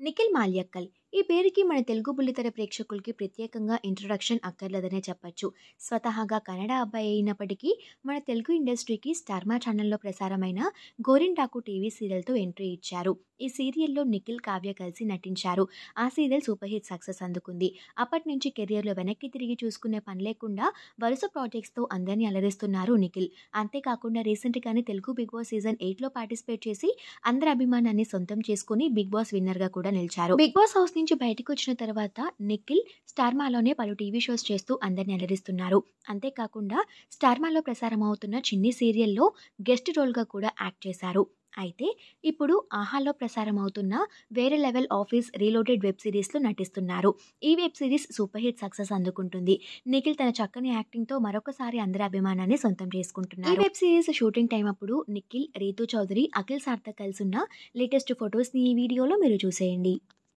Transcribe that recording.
నిఖిల్ మాల్యక్కల్ ఈ పేరుకి మన తెలుగు బుల్లితెర ప్రేక్షకులకి ప్రత్యేకంగా ఇంట్రొడక్షన్ అక్కర్లేదనే చెప్పొచ్చు. స్వతహాగా కన్నడ అబ్బాయి అయినప్పటికీ మన తెలుగు ఇండస్ట్రీకి స్టార్మా ఛానల్లో ప్రసారమైన గోరింటాకు టీవీ సీరియల్తో ఎంట్రీ ఇచ్చారు. ఈ సీరియల్లో నిఖిల్, కావ్య కలిసి నటించారు. ఆ సీరియల్ సూపర్ హిట్ సక్సెస్ అందుకుంది. అప్పటి నుంచి కెరియర్లో వెనక్కి తిరిగి చూసుకునే పని లేకుండా వరుస ప్రాజెక్ట్స్తో అందరినీ అలరిస్తున్నారు నిఖిల్. అంతేకాకుండా రీసెంట్గానే తెలుగు బిగ్ బాస్ సీజన్ 8లో పార్టిసిపేట్ చేసి అందరి అభిమానాన్ని సొంతం చేసుకుని బిగ్ బాస్ విన్నర్గా కూడా నిలిచారు. బిగ్ బాస్ హౌస్ నుంచి బయటకు వచ్చిన తర్వాత నిఖిల్ స్టార్మాలోనే పలు టీవీ షోస్ చేస్తూ అందరిని అలరిస్తున్నారు. అంతేకాకుండా స్టార్మాలో ప్రసారం అవుతున్న చిన్ని సీరియల్లో గెస్ట్ రోల్గా కూడా యాక్ట్ చేశారు. అయితే ఇప్పుడు ఆహాలో ప్రసారం అవుతున్న వేరే లెవెల్ ఆఫీస్ రీలోడెడ్ వెబ్ సిరీస్లో నటిస్తున్నారు. ఈ web series super hit success అందుకుంటుంది. నిఖిల్ తన చక్కని యాక్టింగ్తో మరొకసారి అందరి అభిమానాన్ని సొంతం చేసుకుంటున్నారు. ఈ వెబ్ సిరీస్ షూటింగ్ టైం అప్పుడు నిఖిల్, రీతూ చౌదరి, అఖిల్ సార్థక్ కలిసి ఉన్న లేటెస్ట్ ఫొటోస్ని ఈ వీడియోలో మీరు చూసేయండి.